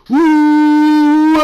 Welcome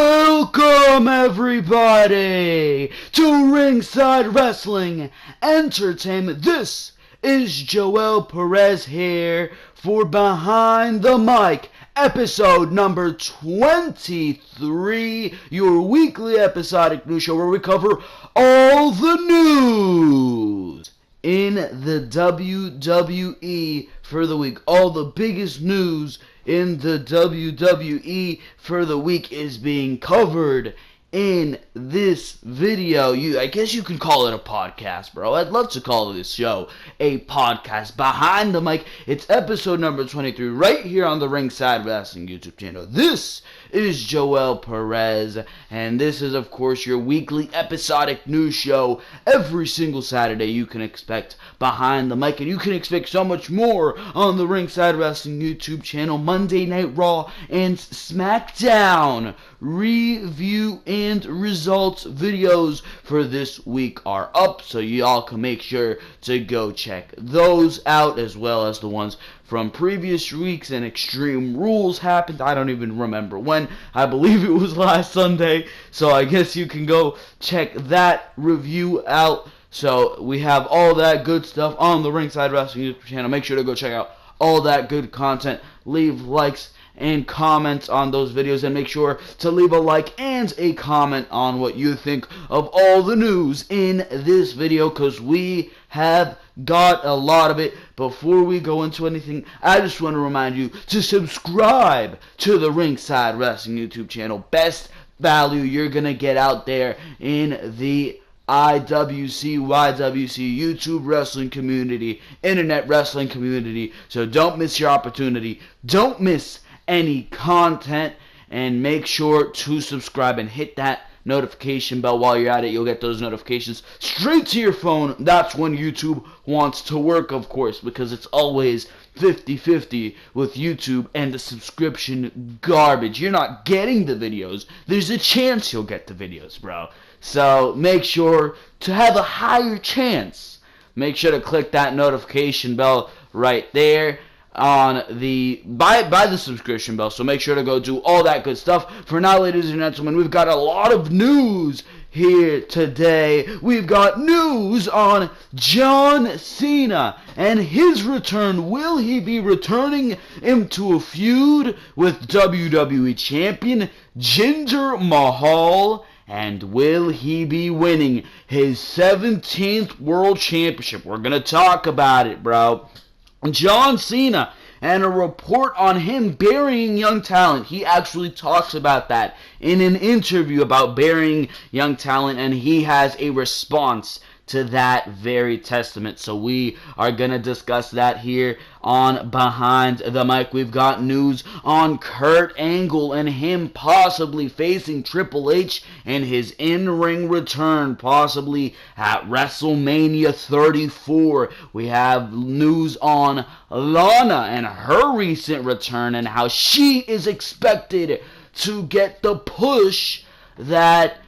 everybody to Ringside Wrestling Entertainment. This is Joel Perez here for Behind the Mic, episode number 23, your weekly episodic news show where we cover all the news in the WWE for the week. All the biggest news in the WWE for the week is being covered in this video. I guess you can call it a podcast, bro. I'd love to call this show a podcast. Behind the Mic, it's episode number 23 right here on the Ringside Wrestling YouTube channel. This is Joel Perez, and this is, of course, your weekly episodic news show. Every single Saturday you can expect Behind the Mic, and you can expect so much more on the Ringside Wrestling YouTube channel. Monday Night Raw and Smackdown review and results videos for this week are up, so y'all can make sure to go check those out, as well as the ones from previous weeks. And Extreme Rules happened. I don't even remember when. I believe it was last Sunday, so I guess you can go check that review out. So we have all that good stuff on the Ringside Wrestling YouTube channel. Make sure to go check out all that good content. Leave likes and comments on those videos, and make sure to leave a like and a comment on what you think of all the news in this video, because we have got a lot of it. Before we go into anything, I just want to remind you to subscribe to the Ringside Wrestling YouTube channel. Best value you're gonna get out there in the IWC, YWC, YouTube wrestling community, internet wrestling community. So don't miss your opportunity. Don't miss any content, and make sure to subscribe and hit that notification bell while you're at it. You'll get those notifications straight to your phone. That's when YouTube wants to work, of course, because it's always 50-50 with YouTube and the subscription garbage. You're not getting the videos. There's a chance you'll get the videos, bro. So make sure to have a higher chance. Make sure to click that notification bell right there on the by the subscription bell. So make sure to go do all that good stuff. For now, ladies and gentlemen, we've got a lot of news here today. We've got news on John Cena and his return. Will he be returning into a feud with WWE Champion Jinder Mahal? And will he be winning his 17th World Championship? We're going to talk about it, bro. John Cena and a report on him burying young talent. He actually talks about that in an interview about burying young talent, and he has a response to that very testament. So we are going to discuss that here on Behind the Mic. We've got news on Kurt Angle and him possibly facing Triple H in his in-ring return, possibly at WrestleMania 34. We have news on Lana and her recent return and how she is expected to get the push that,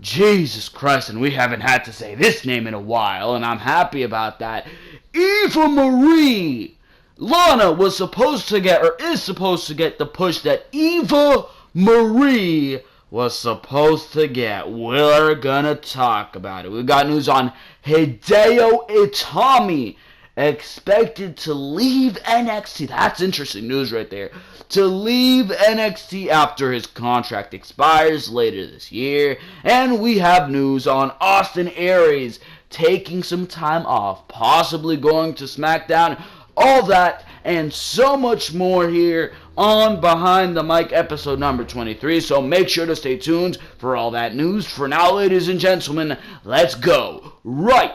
Jesus Christ, and we haven't had to say this name in a while, and I'm happy about that, Eva Marie. Lana was supposed to get, or is supposed to get, the push that Eva Marie was supposed to get. We're gonna talk about it. We've got news on Hideo Itami expected to leave NXT. That's interesting news right there. To leave NXT after his contract expires later this year. And we have news on Austin Aries taking some time off, possibly going to Smackdown. All that and so much more here on Behind the Mic, episode number 23. So make sure to stay tuned for all that news. For now, ladies and gentlemen, let's go right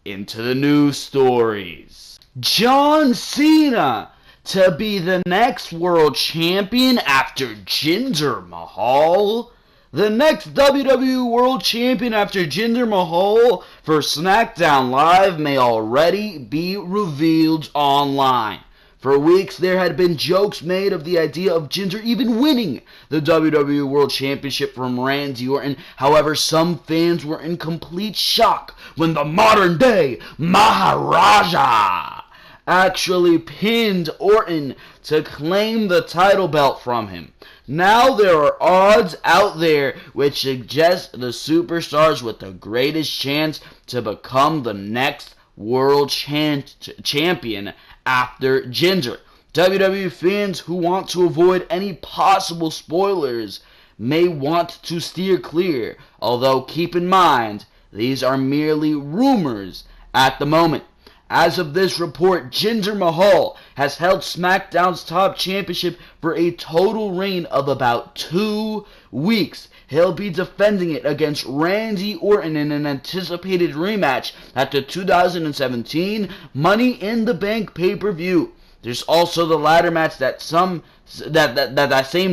into the news stories. John Cena to be the next world champion after Jinder Mahal. The next WWE World Champion after Jinder Mahal for SmackDown Live may already be revealed online. For weeks, there had been jokes made of the idea of Jinder even winning the WWE World Championship from Randy Orton. However, some fans were in complete shock when the modern-day Maharaja actually pinned Orton to claim the title belt from him. Now there are odds out there which suggest the superstars with the greatest chance to become the next world champion after Jinder. WWE fans who want to avoid any possible spoilers may want to steer clear, although keep in mind, these are merely rumors at the moment. As of this report, Jinder Mahal has held SmackDown's top championship for a total reign of about 2 weeks. He'll be defending it against Randy Orton in an anticipated rematch at the 2017 Money in the Bank pay-per-view. There's also the ladder match that same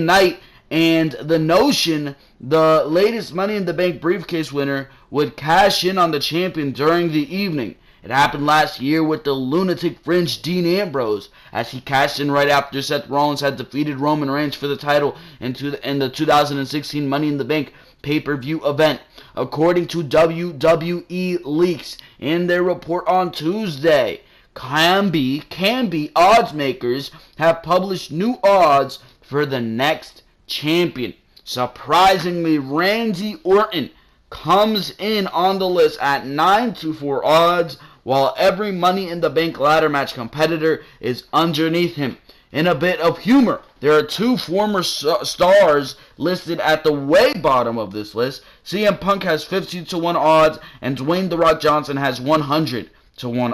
night, and the notion the latest Money in the Bank briefcase winner would cash in on the champion during the evening. It happened last year with the lunatic fringe Dean Ambrose, as he cashed in right after Seth Rollins had defeated Roman Reigns for the title in the 2016 Money in the Bank pay-per-view event. According to WWE Leaks in their report on Tuesday, Camby odds makers have published new odds for the next champion. Surprisingly, Randy Orton comes in on the list at 9-4 odds, while every Money in the Bank ladder match competitor is underneath him. In a bit of humor, there are 2 former stars listed at the way bottom of this list. CM Punk has 50-1 odds, and Dwayne "The Rock" Johnson has 100-1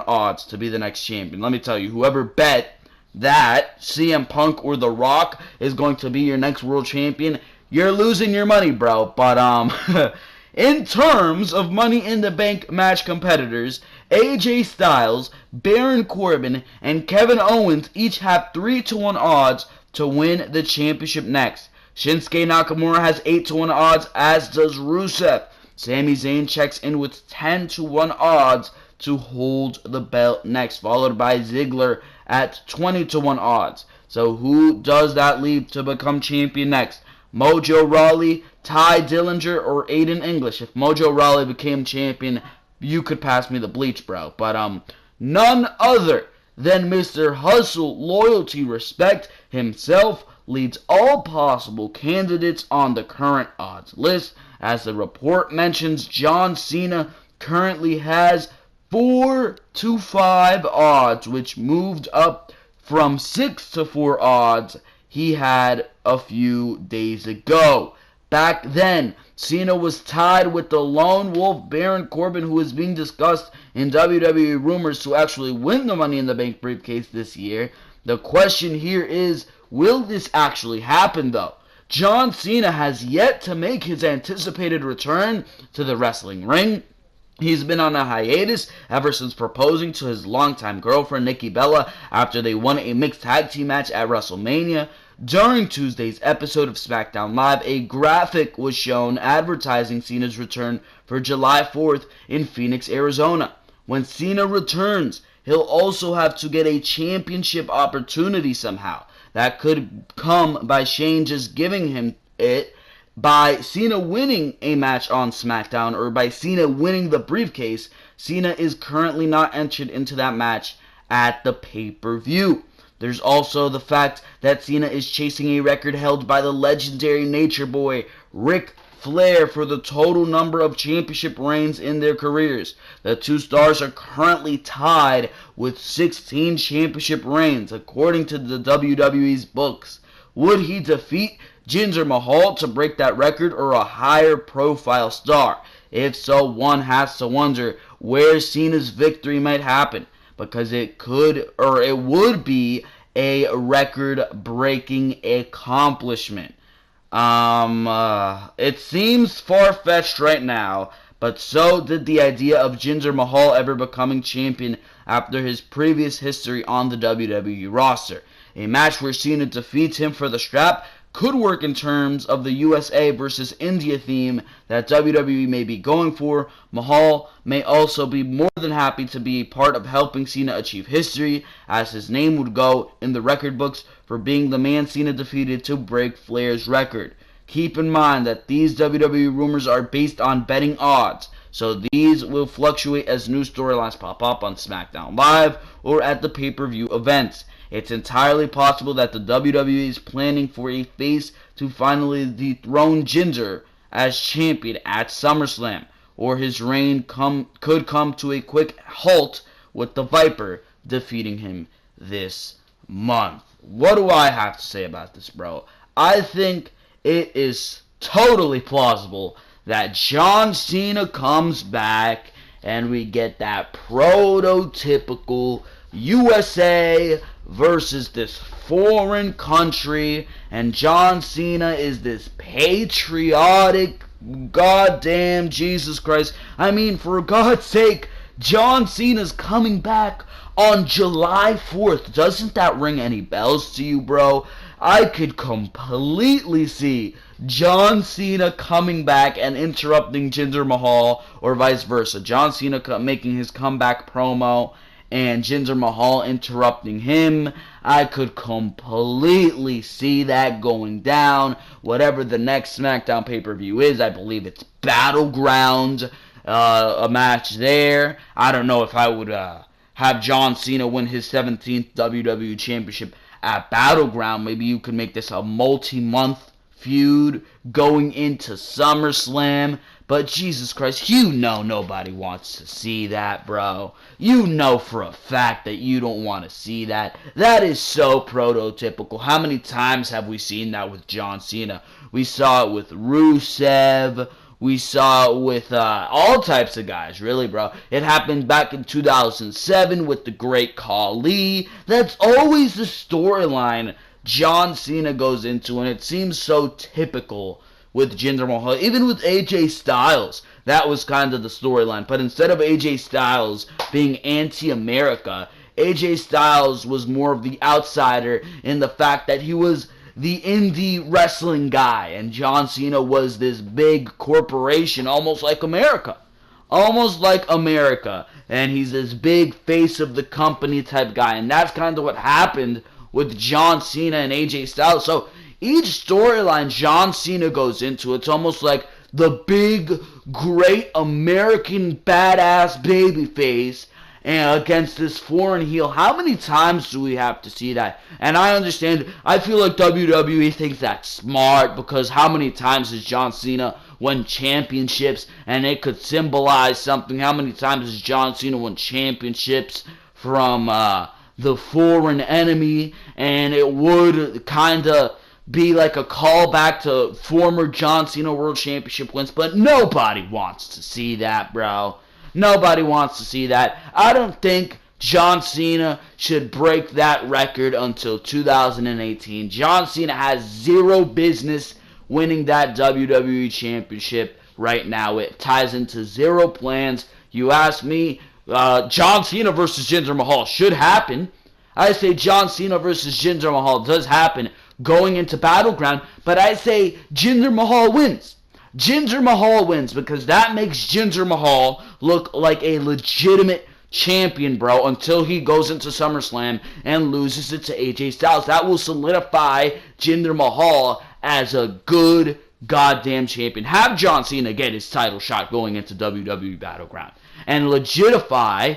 odds to be the next champion. Let me tell you, whoever bet that CM Punk or The Rock is going to be your next world champion, you're losing your money, bro. But in terms of Money in the Bank match competitors, AJ Styles, Baron Corbin, and Kevin Owens each have 3-1 odds to win the championship next. Shinsuke Nakamura has 8-1 odds, as does Rusev. Sami Zayn checks in with 10-1 odds to hold the belt next, followed by Ziggler at 20-1 odds. So who does that leave to become champion next? Mojo Rawley, Ty Dillinger, or Aiden English? If Mojo Rawley became champion, you could pass me the bleach, bro. But none other than Mr. Hustle, Loyalty, Respect himself leads all possible candidates on the current odds list. As the report mentions, John Cena currently has 4-5 odds, which moved up from 6-4 odds he had a few days ago. Back then, Cena was tied with the lone wolf Baron Corbin, who is being discussed in WWE rumors to actually win the Money in the Bank briefcase this year. The question here is, will this actually happen though? John Cena has yet to make his anticipated return to the wrestling ring. He's been on a hiatus ever since proposing to his longtime girlfriend Nikki Bella after they won a mixed tag team match at WrestleMania. During Tuesday's episode of SmackDown Live, a graphic was shown advertising Cena's return for July 4th in Phoenix, Arizona. When Cena returns, he'll also have to get a championship opportunity somehow. That could come by Shane just giving him it, by Cena winning a match on SmackDown, or by Cena winning the briefcase. Cena is currently not entered into that match at the pay-per-view. There's also the fact that Cena is chasing a record held by the legendary Nature Boy, Ric Flair, for the total number of championship reigns in their careers. The two stars are currently tied with 16 championship reigns, according to the WWE's books. Would he defeat Jinder Mahal to break that record, or a higher profile star? If so, one has to wonder where Cena's victory might happen, because it could, or it would be, a record-breaking accomplishment. It seems far-fetched right now, but so did the idea of Jinder Mahal ever becoming champion after his previous history on the WWE roster. A match where Cena defeats him for the strap could work in terms of the USA versus India theme that WWE may be going for. Mahal may also be more than happy to be part of helping Cena achieve history, as his name would go in the record books for being the man Cena defeated to break Flair's record. Keep in mind that these WWE rumors are based on betting odds. So these will fluctuate as new storylines pop up on SmackDown Live or at the pay-per-view events. It's entirely possible that the WWE is planning for a face to finally dethrone Jinder as champion at SummerSlam, or his reign could come to a quick halt with the Viper defeating him this month. What do I have to say about this, bro? I think it is totally plausible that John Cena comes back and we get that prototypical USA versus this foreign country, and John Cena is this patriotic, goddamn Jesus Christ. I mean, for God's sake, John Cena's coming back on July 4th. Doesn't that ring any bells to you, bro? I could completely see John Cena coming back and interrupting Jinder Mahal, or vice versa. John Cena making his comeback promo and Jinder Mahal interrupting him. I could completely see that going down. Whatever the next SmackDown pay-per-view is, I believe it's Battleground, a match there. I don't know if I would have John Cena win his 17th WWE Championship at Battleground. Maybe you could make this a multi-month feud going into SummerSlam. But Jesus Christ, you know nobody wants to see that, bro. You know for a fact that you don't want to see that. That is so prototypical. How many times have we seen that with John Cena? We saw it with Rusev. We saw it with all types of guys, really, bro. It happened back in 2007 with the Great Khali. That's always the storyline John Cena goes into, and it seems so typical with Jinder Mahal. Even with AJ Styles, that was kind of the storyline. But instead of AJ Styles being anti-America, AJ Styles was more of the outsider in the fact that he was the indie wrestling guy, and John Cena was this big corporation, almost like America. Almost like America. And he's this big face of the company type guy. And that's kind of what happened with John Cena and AJ Styles. So each storyline John Cena goes into, it's almost like the big, great American badass babyface and against this foreign heel. How many times do we have to see that? And I understand, I feel like WWE thinks that's smart, because how many times has John Cena won championships and it could symbolize something? How many times has John Cena won championships from the foreign enemy, and it would kind of be like a callback to former John Cena World Championship wins? But nobody wants to see that, bro. Nobody wants to see that. I don't think John Cena should break that record until 2018. John Cena has zero business winning that WWE Championship right now. It ties into zero plans. You ask me, John Cena versus Jinder Mahal should happen. I say John Cena versus Jinder Mahal does happen going into Battleground, but I say Jinder Mahal wins. Jinder Mahal wins, because that makes Jinder Mahal look like a legitimate champion, bro, until he goes into SummerSlam and loses it to AJ Styles. That will solidify Jinder Mahal as a good goddamn champion. Have John Cena get his title shot going into WWE Battleground and legitimize,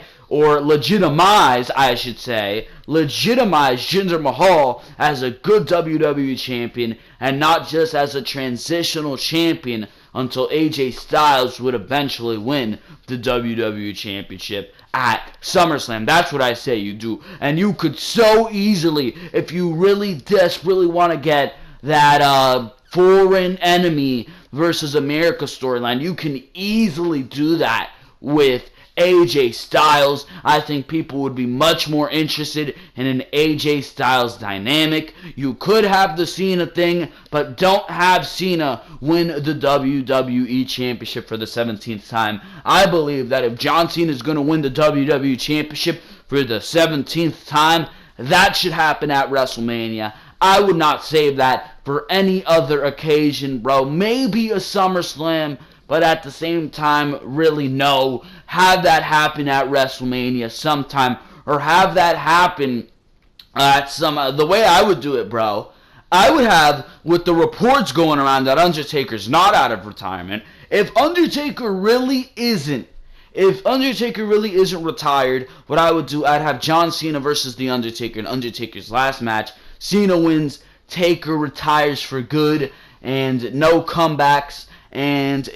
I should say, legitimize Jinder Mahal as a good WWE champion, and not just as a transitional champion until AJ Styles would eventually win the WWE Championship at SummerSlam. That's what I say you do. And you could so easily, if you really desperately want to get that foreign enemy versus America storyline, you can easily do that with AJ Styles. I think people would be much more interested in an AJ Styles dynamic. You could have the Cena thing, but don't have Cena win the WWE Championship for the 17th time. I believe that if John Cena is going to win the WWE Championship for the 17th time, that should happen at WrestleMania. I would not save that for any other occasion, bro. Maybe a SummerSlam, but at the same time, really no. Have that happen at WrestleMania sometime, or have that happen at some... the way I would do it, bro, I would have, with the reports going around that Undertaker's not out of retirement, if Undertaker really isn't retired, what I would do, I'd have John Cena versus The Undertaker in Undertaker's last match. Cena wins, Taker retires for good, and no comebacks, and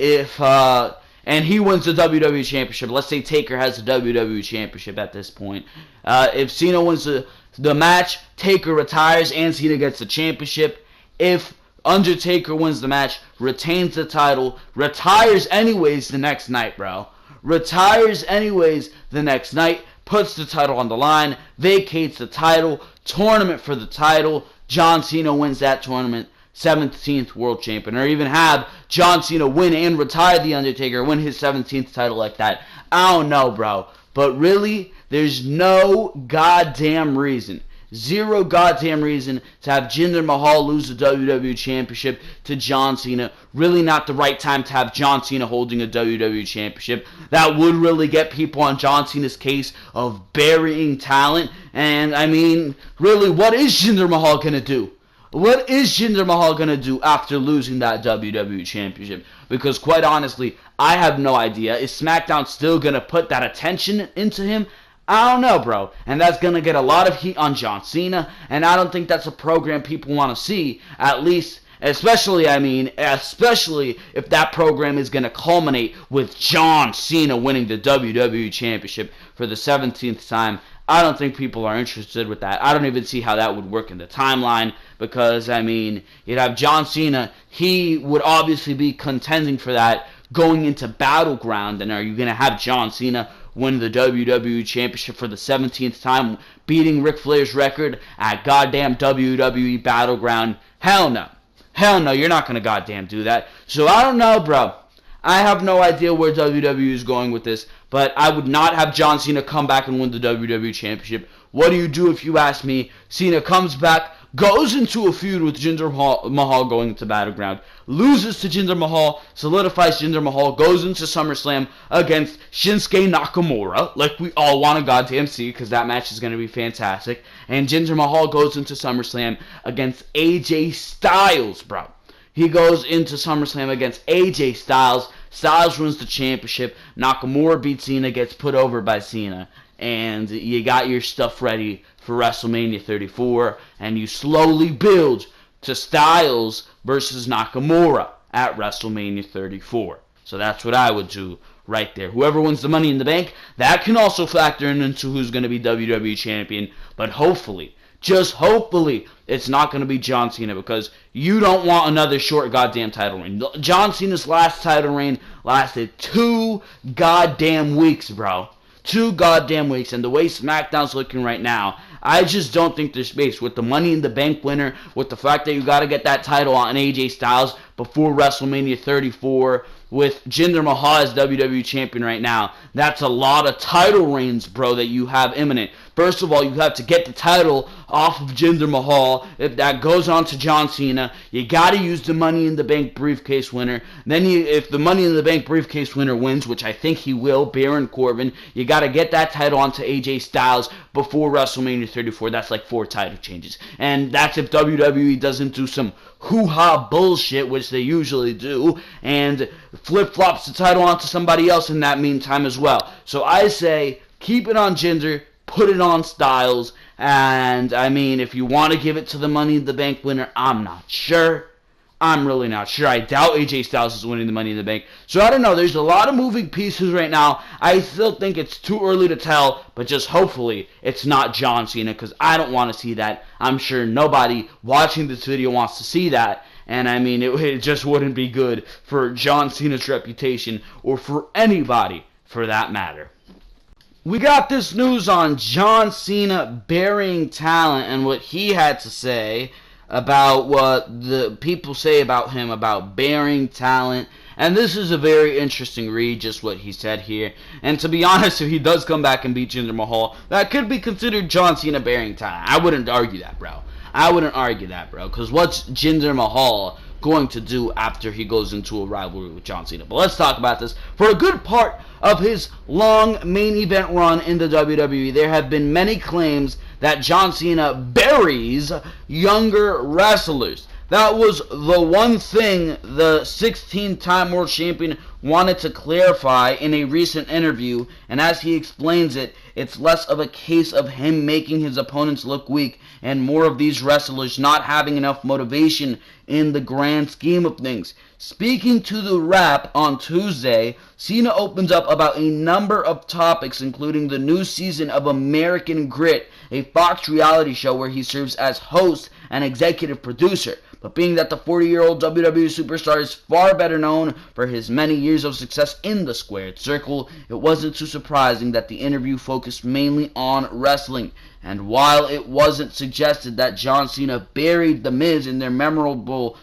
and he wins the WWE Championship. Let's say Taker has the WWE Championship at this point. If Cena wins the match, Taker retires, and Cena gets the championship. If Undertaker wins the match, retains the title, retires anyways the next night, bro. Retires anyways the next night, puts the title on the line, vacates the title, tournament for the title, John Cena wins that tournament, 17th world champion. Or even have John Cena win and retire The Undertaker, win his 17th title like that. I don't know, bro. But really, there's no goddamn reason, zero goddamn reason to have Jinder Mahal lose the WWE Championship to John Cena. Really not the right time to have John Cena holding a WWE Championship. That would really get people on John Cena's case of burying talent. And, I mean, really, what is Jinder Mahal going to do? What is Jinder Mahal going to do after losing that WWE Championship? Because, quite honestly, I have no idea. Is SmackDown still going to put that attention into him? I don't know, bro. And that's going to get a lot of heat on John Cena. And I don't think that's a program people want to see. At least, especially if that program is going to culminate with John Cena winning the WWE Championship for the 17th time. I don't think people are interested with that. I don't even see how that would work in the timeline. Because, I mean, you'd have John Cena. He would obviously be contending for that going into Battleground. And are you going to have John Cena win the WWE Championship for the 17th time, beating Ric Flair's record at goddamn WWE Battleground? Hell no. Hell no, you're not going to goddamn do that. So I don't know, bro. I have no idea where WWE is going with this, but I would not have John Cena come back and win the WWE Championship. What do you do if you ask me? Cena comes back, goes into a feud with Jinder Mahal going into Battleground, loses to Jinder Mahal, solidifies Jinder Mahal, goes into SummerSlam against Shinsuke Nakamura, like we all want to goddamn see, because that match is going to be fantastic, and Jinder Mahal goes into SummerSlam against AJ Styles, bro. He goes into SummerSlam against AJ Styles. Styles wins the championship. Nakamura beats Cena, gets put over by Cena. And you got your stuff ready for WrestleMania 34. And you slowly build to Styles versus Nakamura at WrestleMania 34. So that's what I would do right there. Whoever wins the Money in the Bank, that can also factor into who's going to be WWE Champion. But hopefully, just hopefully, it's not going to be John Cena, because you don't want another short goddamn title reign. John Cena's last title reign lasted 2 goddamn weeks, bro. 2 goddamn weeks. And the way SmackDown's looking right now, I just don't think there's space. With the Money in the Bank winner, with the fact that you got to get that title on AJ Styles before WrestleMania 34, with Jinder Mahal as WWE Champion right now, that's a lot of title reigns, bro, that you have imminent. First of all, you have to get the title off of Jinder Mahal. If that goes on to John Cena, you got to use the Money in the Bank briefcase winner. Then if the Money in the Bank briefcase winner wins, which I think he will, Baron Corbin, you got to get that title onto AJ Styles before WrestleMania 34. That's like 4 title changes. And that's if WWE doesn't do some hoo-ha bullshit, which they usually do, and flip-flops the title onto somebody else in that meantime as well. So I say, keep it on Jinder, put it on Styles, and I mean, if you want to give it to the Money in the Bank winner, I'm not sure. I'm really not sure. I doubt AJ Styles is winning the Money in the Bank. So I don't know. There's a lot of moving pieces right now. I still think it's too early to tell, but just hopefully it's not John Cena, because I don't want to see that. I'm sure nobody watching this video wants to see that. And I mean, it just wouldn't be good for John Cena's reputation, or for anybody for that matter. We got this news on John Cena burying talent and what he had to say about what the people say about him about burying talent. And this is a very interesting read, just what he said here. And to be honest, if he does come back and beat Jinder Mahal, that could be considered John Cena burying talent. I wouldn't argue that, bro. Because what's Jinder Mahal going to do after he goes into a rivalry with John Cena? But let's talk about this. For a good part of his long main event run in the WWE, there have been many claims that John Cena buries younger wrestlers. That was the one thing the 16-time world champion wanted to clarify in a recent interview, and as he explains it, it's less of a case of him making his opponents look weak and more of these wrestlers not having enough motivation in the grand scheme of things. Speaking to the Wrap on Tuesday, Cena opens up about a number of topics, including the new season of American Grit, a Fox reality show where he serves as host and executive producer. But being that the 40-year-old WWE superstar is far better known for his many years of success in the squared circle, it wasn't too surprising that the interview focused mainly on wrestling. And while it wasn't suggested that John Cena buried The Miz in their memorable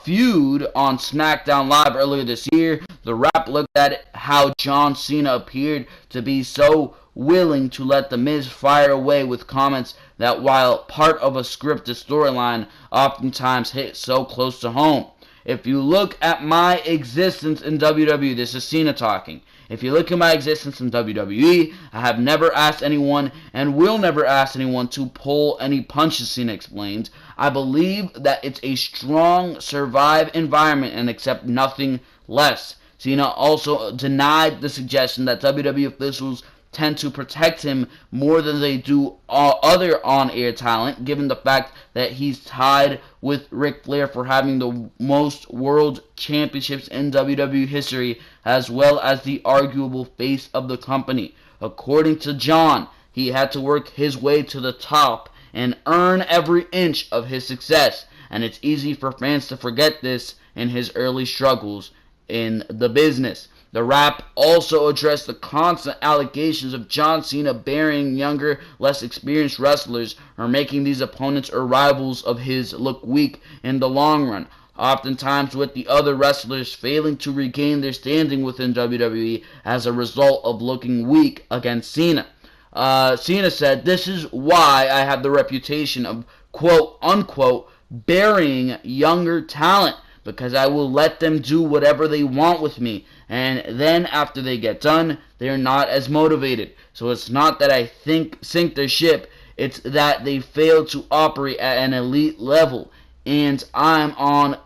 feud on Smackdown Live earlier this year, the Wrap looked at how John Cena appeared to be so willing to let The Miz fire away with comments that, while part of a scripted storyline, oftentimes hit so close to home. If you look at my existence in WWE, this is Cena talking. If you look at my existence in WWE, I have never asked anyone and will never ask anyone to pull any punches, Cena explains. I believe that it's a strong, survive environment and accept nothing less. Cena also denied the suggestion that WWE officials tend to protect him more than they do other on-air talent, given the fact that he's tied with Ric Flair for having the most world championships in WWE history, as well as the arguable face of the company. According to John, he had to work his way to the top and earn every inch of his success, and it's easy for fans to forget this in his early struggles in the business. The Wrap also addressed the constant allegations of John Cena burying younger, less experienced wrestlers or making these opponents or rivals of his look weak in the long run, oftentimes with the other wrestlers failing to regain their standing within WWE as a result of looking weak against Cena. Cena said, "This is why I have the reputation of quote-unquote burying younger talent, because I will let them do whatever they want with me, and then after they get done, they're not as motivated. So it's not that I sink their ship, it's that they fail to operate at an elite level, and I'm on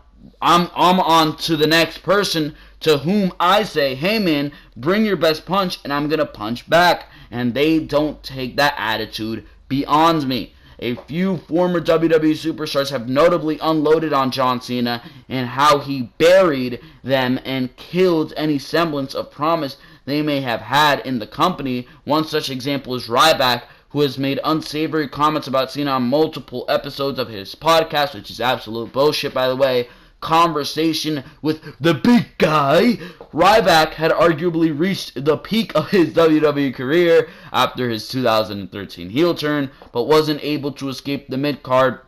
to the next person, to whom I say, hey man, bring your best punch, and I'm gonna punch back, and they don't take that attitude beyond me." A few former WWE superstars have notably unloaded on John Cena and how he buried them and killed any semblance of promise they may have had in the company. One such example is Ryback, who has made unsavory comments about Cena on multiple episodes of his podcast, which is absolute bullshit, by the way. Conversation with the Big Guy. Ryback had arguably reached the peak of his WWE career after his 2013 heel turn, but wasn't able to escape the mid-card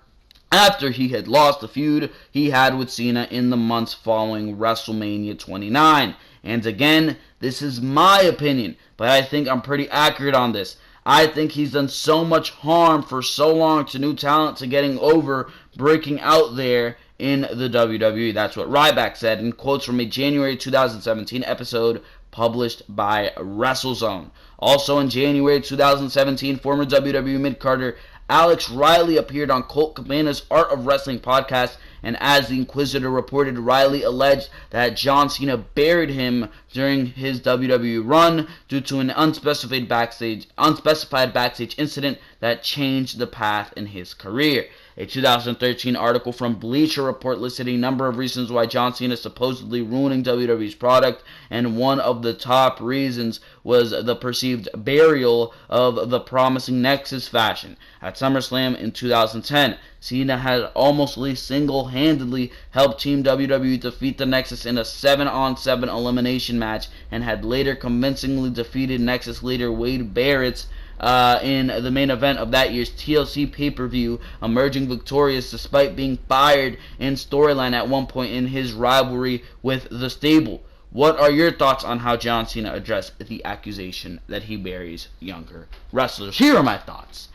after he had lost the feud he had with Cena in the months following WrestleMania 29. And again, this is my opinion, but I think I'm pretty accurate on this. I think he's done so much harm for so long to new talent to getting over, breaking out there in the WWE. That's what Ryback said in quotes from a January 2017 episode published by WrestleZone. Also in January 2017, former WWE mid-carder Alex Riley appeared on Colt Cabana's Art of Wrestling podcast, and as the Inquisitor reported, Riley alleged that John Cena buried him during his WWE run due to an unspecified backstage incident that changed the path in his career. A 2013 article from Bleacher Report listed a number of reasons why John Cena is supposedly ruining WWE's product, and one of the top reasons was the perceived burial of the promising Nexus fashion. At SummerSlam in 2010, Cena had almost single-handedly helped Team WWE defeat the Nexus in a 7-on-7 elimination match, and had later convincingly defeated Nexus leader Wade Barrett in the main event of that year's TLC pay-per-view, emerging victorious despite being fired in storyline at one point in his rivalry with the stable. What are your thoughts on how John Cena addressed the accusation that he buries younger wrestlers? Here are my thoughts.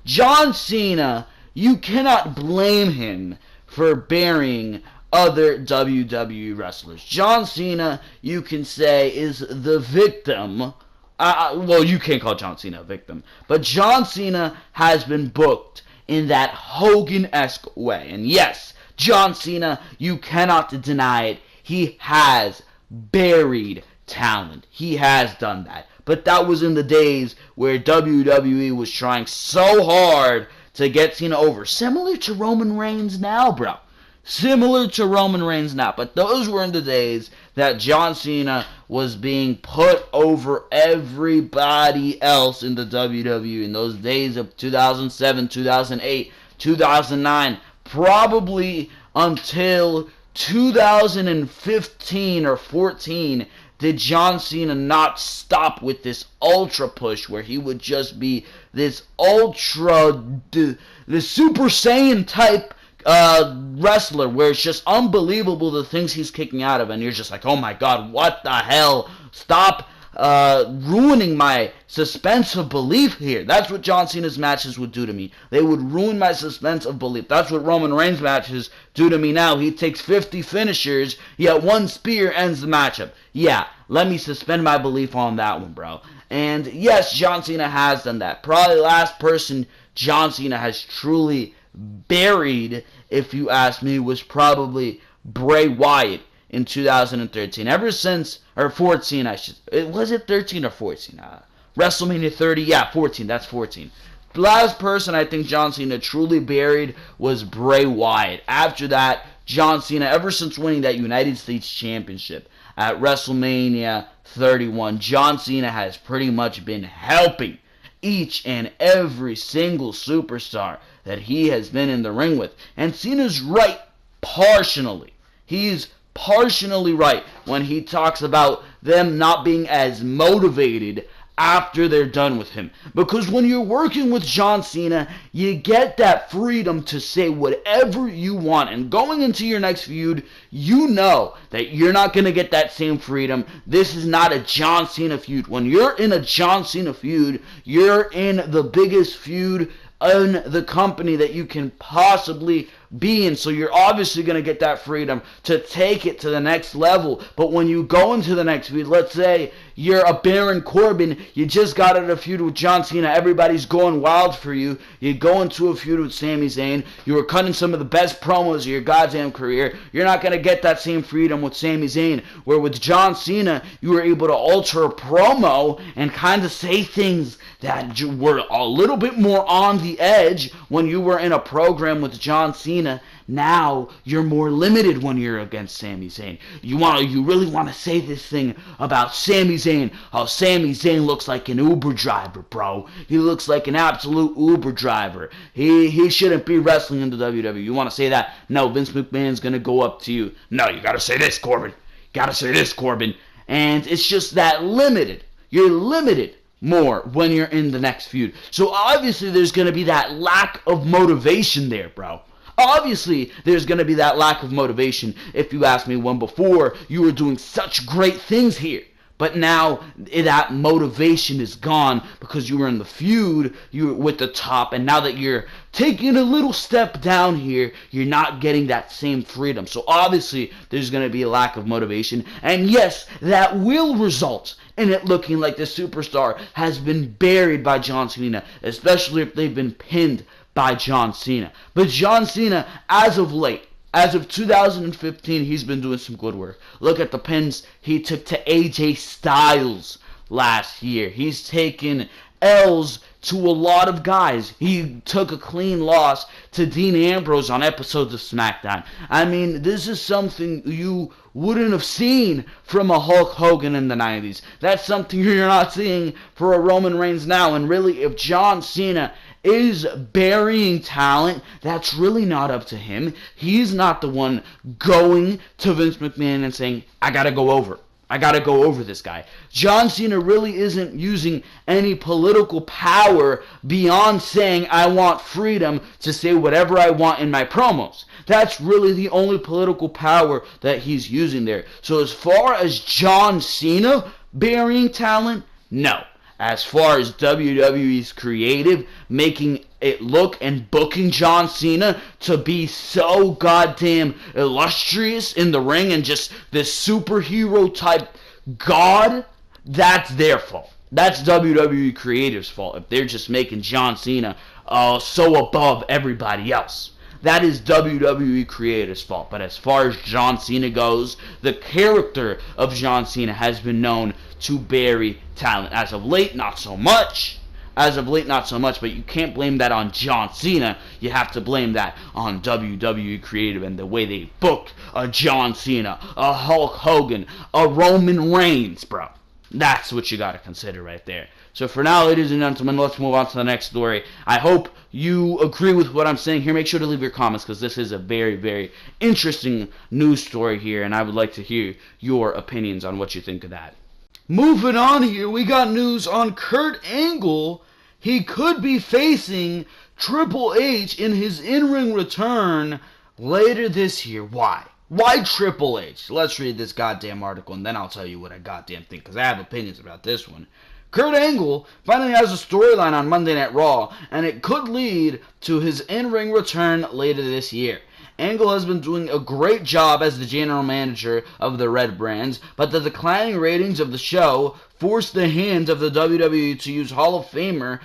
John Cena, you cannot blame him for burying other WWE wrestlers. John Cena, you can say, is the victim well, you can't call John Cena a victim, but John Cena has been booked in that Hogan-esque way. And yes, John Cena, you cannot deny it, he has buried talent. He has done that. But that was in the days where WWE was trying so hard to get Cena over. Similar to Roman Reigns now, bro. Similar to Roman Reigns now. But those were in the days that John Cena was being put over everybody else in the WWE. In those days of 2007, 2008, 2009, probably until 2015 or 14, did John Cena not stop with this ultra push where he would just be this this Super Saiyan type wrestler where it's just unbelievable the things he's kicking out of, and you're just like, oh my god, what the hell? Stop ruining my suspense of belief here. That's what John Cena's matches would do to me. They would ruin my suspense of belief. That's what Roman Reigns matches do to me now. He takes 50 finishers, yet one spear ends the matchup. Yeah, let me suspend my belief on that one, bro. And yes, John Cena has done that. Probably the last person John Cena has truly buried, if you ask me, was probably Bray Wyatt in 2013. Ever since, or 14, was it 13 or 14? WrestleMania 30, yeah, 14, that's 14. The last person I think John Cena truly buried was Bray Wyatt. After that, John Cena, ever since winning that United States Championship at WrestleMania 31, John Cena has pretty much been helping each and every single superstar that he has been in the ring with. And Cena's right partially. He's partially right when he talks about them not being as motivated after they're done with him. Because when you're working with John Cena, you get that freedom to say whatever you want. And going into your next feud, you know that you're not going to get that same freedom. This is not a John Cena feud. When you're in a John Cena feud, you're in the biggest feud in the company that you can possibly be in. So you're obviously going to get that freedom to take it to the next level. But when you go into the next feud, let's say you're a Baron Corbin, you just got out of a feud with John Cena, everybody's going wild for you, you go into a feud with Sami Zayn, you were cutting some of the best promos of your goddamn career, you're not going to get that same freedom with Sami Zayn, where with John Cena, you were able to alter a promo and kind of say things that were a little bit more on the edge when you were in a program with John Cena. Now you're more limited when you're against Sami Zayn. You really want to say this thing about Sami Zayn. Oh, Sami Zayn looks like an Uber driver, bro. He looks like an absolute Uber driver. He shouldn't be wrestling in the WWE. You want to say that? No, Vince McMahon's gonna go up to you. No, you gotta say this, Corbin. Gotta say this, Corbin. And it's just that limited. You're limited more when you're in the next feud. So obviously there's gonna be that lack of motivation there, bro. Obviously, there's going to be that lack of motivation if you ask me, when before you were doing such great things here. But now that motivation is gone because you were in the feud, you were with the top, and now that you're taking a little step down here, you're not getting that same freedom. So obviously, there's going to be a lack of motivation. And yes, that will result in it looking like the superstar has been buried by John Cena, especially if they've been pinned by John Cena. But John Cena, as of late, as of 2015, he's been doing some good work. Look at the pins he took to AJ Styles last year. He's taken L's to a lot of guys. He took a clean loss to Dean Ambrose on episodes of Smackdown. I mean, this is something you wouldn't have seen from a Hulk Hogan in the 90s. That's something you're not seeing for a Roman Reigns now. And really, if John Cena is burying talent, that's really not up to him. He's not the one going to Vince McMahon and saying, I gotta go over this guy. John Cena really isn't using any political power beyond saying, I want freedom to say whatever I want in my promos. That's really the only political power that he's using there. So as far as John Cena burying talent, no. As far as WWE's creative, making it look and booking John Cena to be so goddamn illustrious in the ring and just this superhero type god, that's their fault. That's WWE Creative's fault if they're just making John Cena so above everybody else. That is WWE Creative's fault. But as far as John Cena goes, the character of John Cena has been known to bury talent. As of late, not so much. But you can't blame that on John Cena. You have to blame that on WWE Creative and the way they booked a John Cena, a Hulk Hogan, a Roman Reigns, bro. That's what you got to consider right there. So for now, ladies and gentlemen, let's move on to the next story. I hope you agree with what I'm saying here. Make sure to leave your comments because this is a very, very interesting news story here, and I would like to hear your opinions on what you think of that. Moving on here, we got news on Kurt Angle. He could be facing Triple H in his in-ring return later this year. Why? Why Triple H? Let's read this goddamn article and then I'll tell you what I goddamn think because I have opinions about this one. Kurt Angle finally has a storyline on Monday Night Raw and it could lead to his in-ring return later this year. Angle has been doing a great job as the general manager of the Red Brands, but the declining ratings of the show forced the hand of the WWE to use the Hall of Famer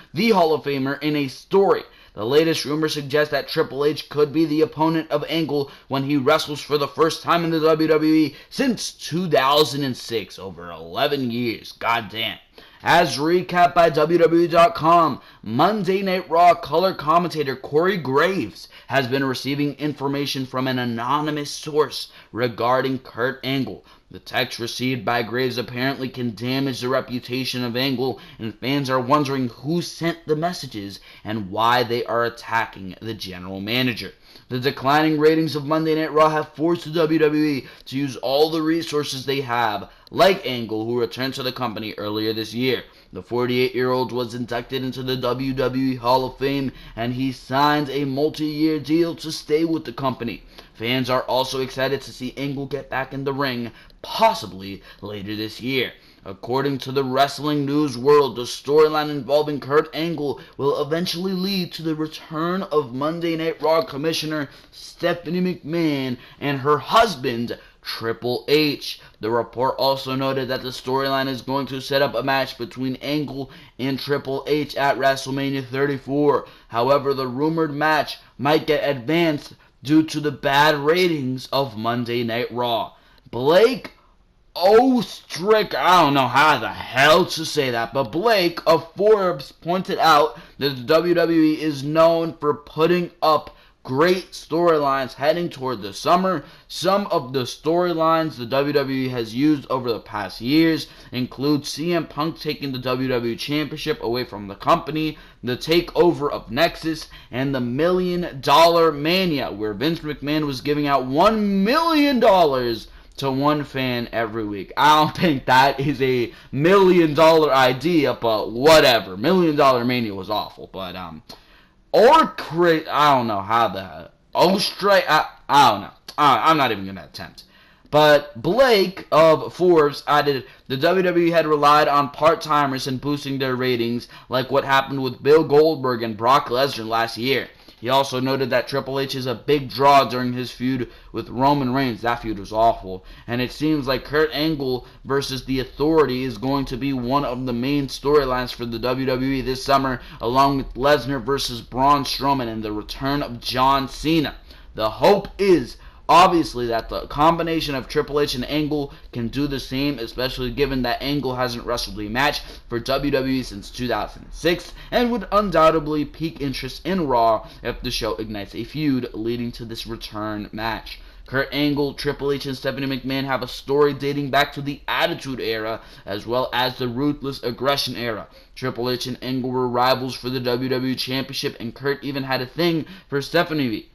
in a story. The latest rumor suggests that Triple H could be the opponent of Angle when he wrestles for the first time in the WWE since 2006, over 11 years. Goddamn. As recapped by WWE.com, Monday Night Raw color commentator Corey Graves has been receiving information from an anonymous source regarding Kurt Angle. The text received by Graves apparently can damage the reputation of Angle, and fans are wondering who sent the messages and why they are attacking the general manager. The declining ratings of Monday Night Raw have forced the WWE to use all the resources they have, like Angle, who returned to the company earlier this year. The 48-year-old was inducted into the WWE Hall of Fame, and he signed a multi-year deal to stay with the company. Fans are also excited to see Angle get back in the ring, possibly later this year. According to the Wrestling News World, the storyline involving Kurt Angle will eventually lead to the return of Monday Night Raw Commissioner Stephanie McMahon and her husband, Triple H. The report also noted that the storyline is going to set up a match between Angle and Triple H at WrestleMania 34. However, the rumored match might get advanced due to the bad ratings of Monday Night Raw. Blake Ostrick, I don't know how the hell to say that, but Blake of Forbes pointed out that the WWE is known for putting up great storylines heading toward the summer. Some of the storylines the WWE has used over the past years include CM Punk taking the WWE Championship away from the company, the takeover of Nexus, and the $1 Million Mania, where Vince McMahon was giving out $1 million to one fan every week. I don't think that is a $1 million idea, but whatever. $1 Million Mania was awful, but I don't know how the I don't know. I'm not even gonna attempt. But Blake of Forbes added the WWE had relied on part-timers in boosting their ratings, like what happened with Bill Goldberg and Brock Lesnar last year. He also noted that Triple H is a big draw during his feud with Roman Reigns. That feud was awful. And it seems like Kurt Angle versus The Authority is going to be one of the main storylines for the WWE this summer, along with Lesnar versus Braun Strowman and the return of John Cena. The hope is obviously that the combination of Triple H and Angle can do the same, especially given that Angle hasn't wrestled a match for WWE since 2006 and would undoubtedly pique interest in Raw if the show ignites a feud leading to this return match. Kurt Angle, Triple H, and Stephanie McMahon have a story dating back to the Attitude Era as well as the Ruthless Aggression Era. Triple H and Angle were rivals for the WWE Championship, and Kurt even had a thing for Stephanie.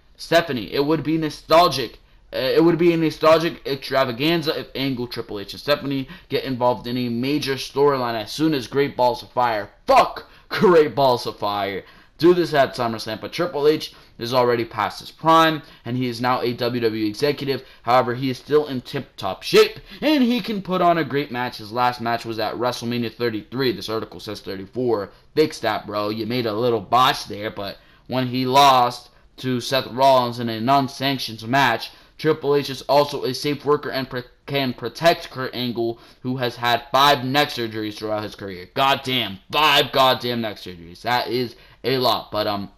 It would be nostalgic. It would be a nostalgic extravaganza if Angle, Triple H, and Stephanie get involved in a major storyline as soon as Great Balls of Fire. Fuck Great Balls of Fire. Do this at SummerSlam, but Triple H is already past his prime, and he is now a WWE executive. However, he is still in tip-top shape, and he can put on a great match. His last match was at WrestleMania 33. This article says 34. Fix that, bro. You made a little botch there, but when he lost to Seth Rollins in a non-sanctioned match, Triple H is also a safe worker and can protect Kurt Angle, who has had 5 neck surgeries throughout his career. Goddamn, 5 goddamn neck surgeries. That is a lot. But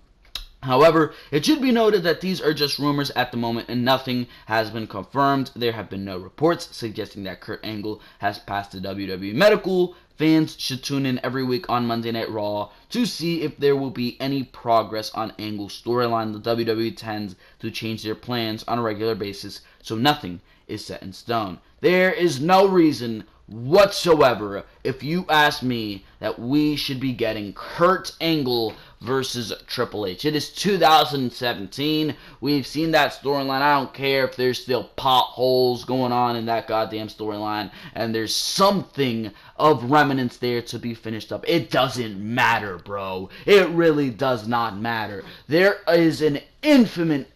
however, it should be noted that these are just rumors at the moment and nothing has been confirmed. There have been no reports suggesting that Kurt Angle has passed the WWE medical. Fans should tune in every week on Monday Night Raw to see if there will be any progress on Angle's storyline. The WWE tends to change their plans on a regular basis, so nothing is set in stone. There is no reason whatsoever, if you ask me, that we should be getting Kurt Angle versus Triple H. It is 2017. We've seen that storyline. I don't care if there's still potholes going on in that goddamn storyline and there's something of remnants there to be finished up. It doesn't matter, bro. It really does not matter. There is an infinite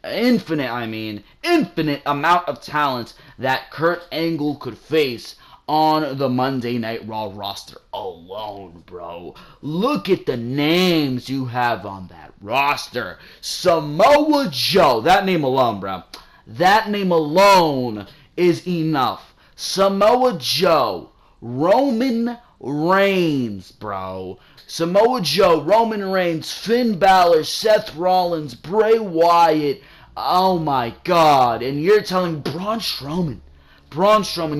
amount of talent that Kurt Angle could face on the Monday Night Raw roster alone, bro. Look at the names you have on that roster. Samoa Joe. That name alone, bro. That name alone is enough. Samoa Joe. Roman Reigns, bro. Samoa Joe, Roman Reigns, Finn Balor, Seth Rollins, Bray Wyatt. Oh my God. And you're telling Braun Strowman,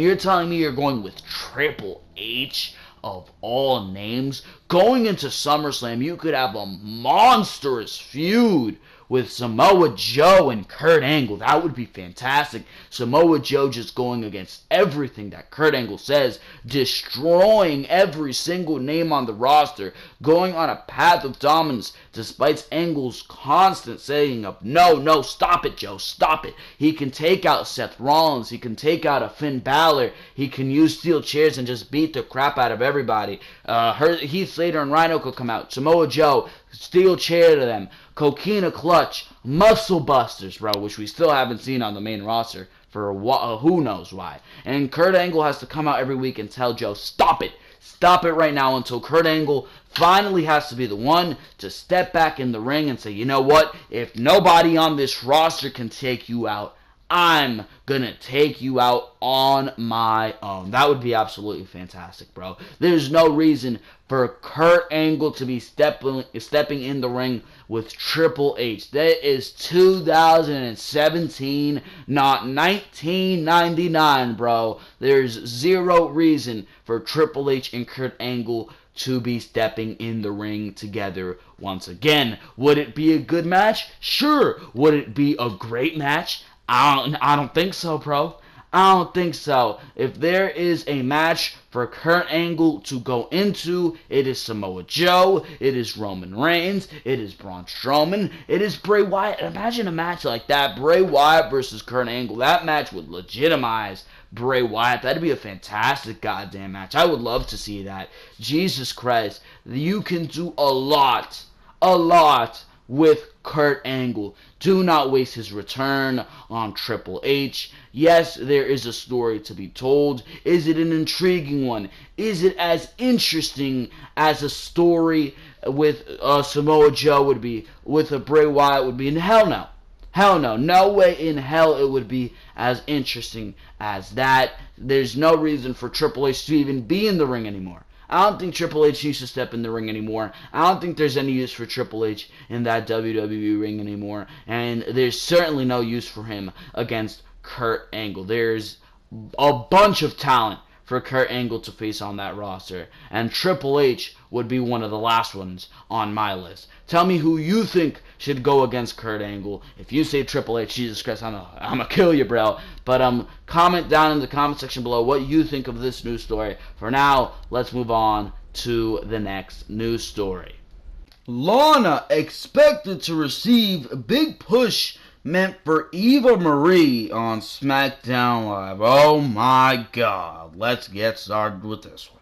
you're telling me you're going with Triple H of all names? Going into SummerSlam, you could have a monstrous feud with Samoa Joe and Kurt Angle. That would be fantastic. Samoa Joe just going against everything that Kurt Angle says, destroying every single name on the roster, going on a path of dominance despite Angle's constant saying of, no, stop it, Joe, stop it. He can take out Seth Rollins. He can take out a Finn Balor. He can use steel chairs and just beat the crap out of everybody. Heath Slater and Rhino could come out. Samoa Joe, steel chair to them. Coquina Clutch, Muscle Busters, bro, which we still haven't seen on the main roster for who knows why. And Kurt Angle has to come out every week and tell Joe, stop it. Stop it right now, until Kurt Angle finally has to be the one to step back in the ring and say, you know what? If nobody on this roster can take you out, I'm gonna take you out on my own. That would be absolutely fantastic, bro. There's no reason for Kurt Angle to be stepping in the ring with Triple H. That is 2017, not 1999, bro. There's zero reason for Triple H and Kurt Angle to be stepping in the ring together once again. Would it be a good match? Sure. Would it be a great match? I don't think so, bro. I don't think so. If there is a match for Kurt Angle to go into, it is Samoa Joe, it is Roman Reigns, it is Braun Strowman, it is Bray Wyatt. Imagine a match like that, Bray Wyatt versus Kurt Angle. That match would legitimize Bray Wyatt. That'd be a fantastic goddamn match. I would love to see that. Jesus Christ. You can do a lot with Kurt Angle. Do not waste his return on Triple H. Yes, there is a story to be told. Is it an intriguing one? Is it as interesting as a story with Samoa Joe would be, with a Bray Wyatt would be? And hell no. Hell no. No way in hell it would be as interesting as that. There's no reason for Triple H to even be in the ring anymore. I don't think Triple H needs to step in the ring anymore. I don't think there's any use for Triple H in that WWE ring anymore. And there's certainly no use for him against Kurt Angle. There's a bunch of talent for Kurt Angle to face on that roster. And Triple H would be one of the last ones on my list. Tell me who you think should go against Kurt Angle. If you say Triple H, Jesus Christ, I'm gonna kill you, bro. But comment down in the comment section below what you think of this news story. For now, let's move on to the next news story. Lana expected to receive a big push meant for Eva Marie on Smackdown Live. Oh my God. Let's get started with this one.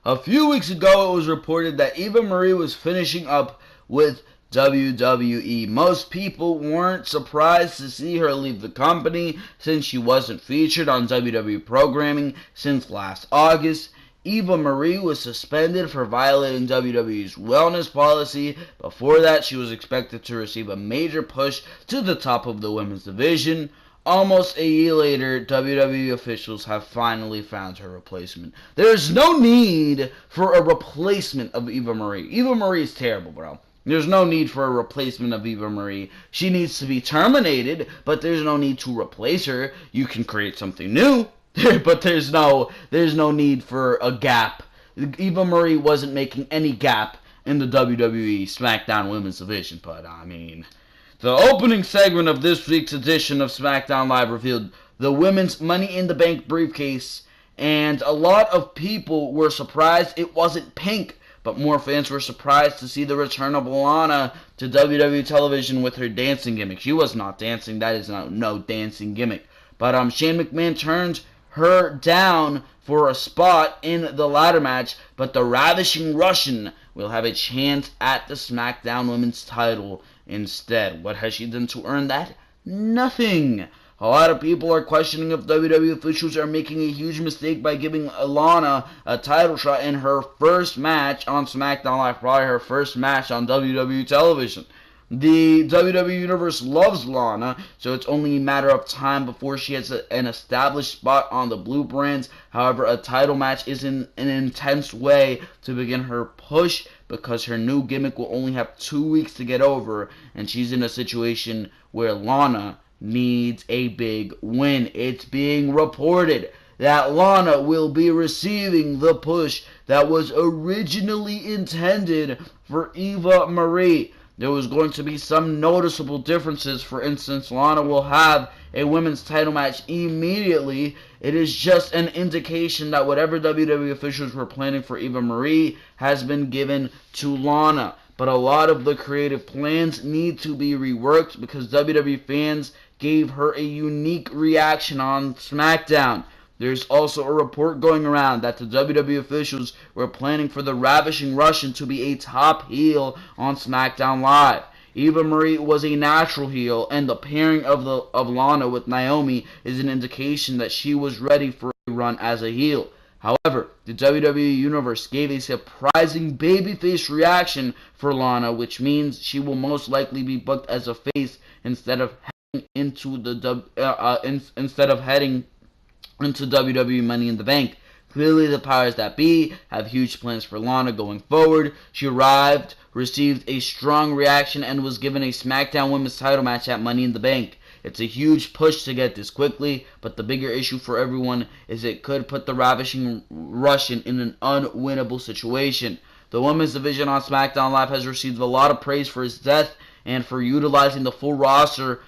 A few weeks ago, it was reported that Eva Marie was finishing up with WWE. Most people weren't surprised to see her leave the company since she wasn't featured on WWE programming since last August. Eva Marie was suspended for violating WWE's wellness policy. Before that, she was expected to receive a major push to the top of the women's division. Almost a year later, WWE officials have finally found her replacement. There's no need for a replacement of Eva Marie. Eva Marie is terrible, bro. There's no need for a replacement of Eva Marie. She needs to be terminated, but there's no need to replace her. You can create something new, but there's no need for a gap. Eva Marie wasn't making any gap in the WWE SmackDown Women's Division, but I mean, the opening segment of this week's edition of SmackDown Live revealed the women's Money in the Bank briefcase, and a lot of people were surprised it wasn't pink, but more fans were surprised to see the return of Lana to WWE television with her dancing gimmick. She was not dancing, that is no dancing gimmick. But Shane McMahon turned her down for a spot in the ladder match, but the Ravishing Russian will have a chance at the SmackDown Women's title instead. What has she done to earn that? Nothing. A lot of people are questioning if WWE officials are making a huge mistake by giving Lana a title shot in her first match on SmackDown Live, probably her first match on WWE television. The WWE Universe loves Lana, so it's only a matter of time before she has an established spot on the Blue Brands. However, a title match is an intense way to begin her push because her new gimmick will only have 2 weeks to get over, and she's in a situation where Lana needs a big win. It's being reported that Lana will be receiving the push that was originally intended for Eva Marie. There was going to be some noticeable differences. For instance, Lana will have a women's title match immediately. It is just an indication that whatever WWE officials were planning for Eva Marie has been given to Lana. But a lot of the creative plans need to be reworked because WWE fans gave her a unique reaction on SmackDown. There's also a report going around that the WWE officials were planning for the Ravishing Russian to be a top heel on SmackDown Live. Eva Marie was a natural heel, and the pairing of Lana with Naomi is an indication that she was ready for a run as a heel. However, the WWE Universe gave a surprising babyface reaction for Lana, which means she will most likely be booked as a face instead of heading into WWE Money in the Bank. Clearly, the powers that be have huge plans for Lana going forward. She arrived, received a strong reaction, and was given a SmackDown Women's title match at Money in the Bank. It's a huge push to get this quickly, but the bigger issue for everyone is it could put the Ravishing Russian in an unwinnable situation. The women's division on SmackDown Live has received a lot of praise for its depth and for utilizing the full roster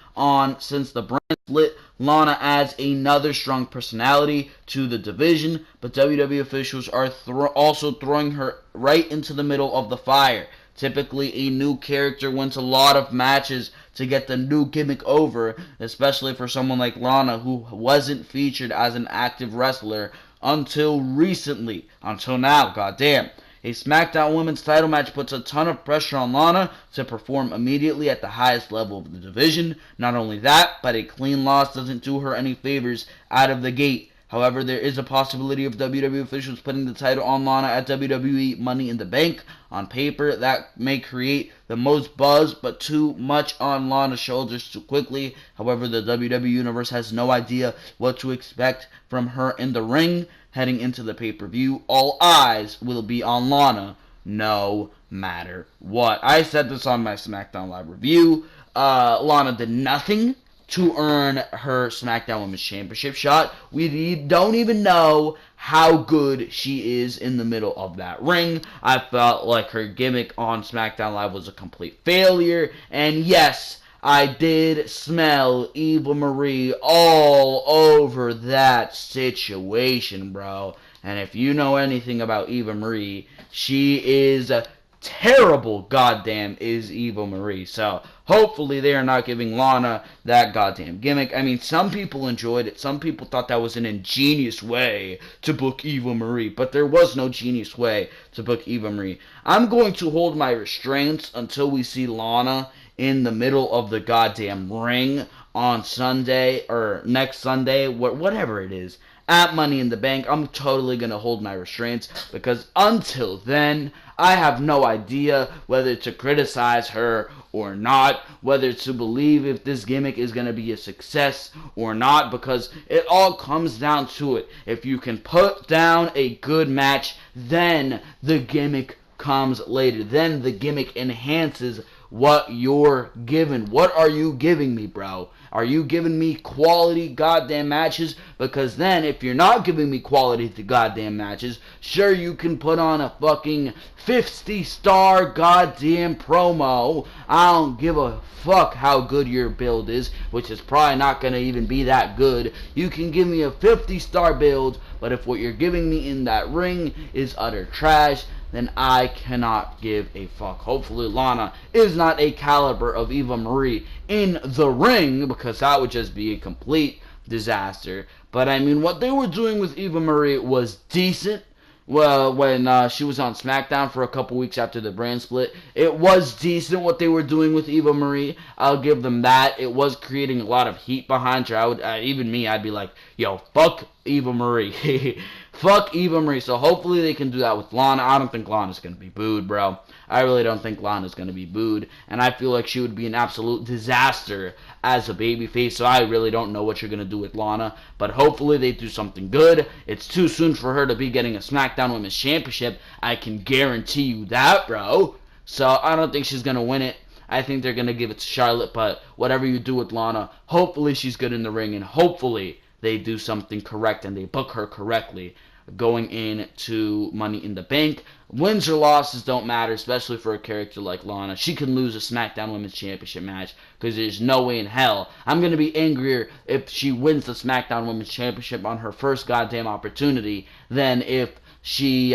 since the brand split. Lana adds another strong personality to the division, but WWE officials are also throwing her right into the middle of the fire. Typically, a new character wins a lot of matches to get the new gimmick over, especially for someone like Lana, who wasn't featured as an active wrestler until recently. Until now, goddamn. A SmackDown Women's title match puts a ton of pressure on Lana to perform immediately at the highest level of the division. Not only that, but a clean loss doesn't do her any favors out of the gate. However, there is a possibility of WWE officials putting the title on Lana at WWE Money in the Bank. On paper, that may create the most buzz, but too much on Lana's shoulders too quickly. However, the WWE Universe has no idea what to expect from her in the ring. Heading into the pay-per-view, all eyes will be on Lana, no matter what. I said this on my SmackDown Live review. Lana did nothing to earn her SmackDown Women's Championship shot. We don't even know how good she is in the middle of that ring. I felt like her gimmick on SmackDown Live was a complete failure. And yes, I did smell Eva Marie all over that situation, bro. And if you know anything about Eva Marie, she is terrible, goddamn, is Eva Marie. So, hopefully they are not giving Lana that goddamn gimmick. I mean, some people enjoyed it. Some people thought that was an ingenious way to book Eva Marie. But there was no genius way to book Eva Marie. I'm going to hold my restraints until we see Lana in the middle of the goddamn ring on Sunday, or next Sunday, whatever it is, at Money in the Bank. I'm totally going to hold my restraints, because until then, I have no idea whether to criticize her or not, whether to believe if this gimmick is going to be a success or not, because it all comes down to it. If you can put down a good match, then the gimmick comes later. Then the gimmick enhances what you're given. What are you giving me, bro? Are you giving me quality goddamn matches? Because then, if you're not giving me quality to goddamn matches, sure, you can put on a fucking 50-star goddamn promo. I don't give a fuck how good your build is, which is probably not going to even be that good. You can give me a 50-star build, but if what you're giving me in that ring is utter trash, then I cannot give a fuck. Hopefully Lana is not a caliber of Eva Marie in the ring, because that would just be a complete disaster. But I mean, what they were doing with Eva Marie was decent. Well, when she was on Smackdown for a couple weeks after the brand split, it was decent what they were doing with Eva Marie. I'll give them that. It was creating a lot of heat behind her. I would, even me, I'd be like, yo, fuck Eva Marie. Fuck Eva Marie. So hopefully they can do that with Lana. I don't think Lana's going to be booed, bro. I really don't think Lana's going to be booed. And I feel like she would be an absolute disaster as a babyface. So I really don't know what you're going to do with Lana. But hopefully they do something good. It's too soon for her to be getting a SmackDown Women's Championship. I can guarantee you that, bro. So I don't think she's going to win it. I think they're going to give it to Charlotte. But whatever you do with Lana, hopefully she's good in the ring. And hopefully they do something correct and they book her correctly going into Money in the Bank. Wins or losses don't matter, especially for a character like Lana. She can lose a SmackDown Women's Championship match, because there's no way in hell I'm going to be angrier if she wins the SmackDown Women's Championship on her first goddamn opportunity than if she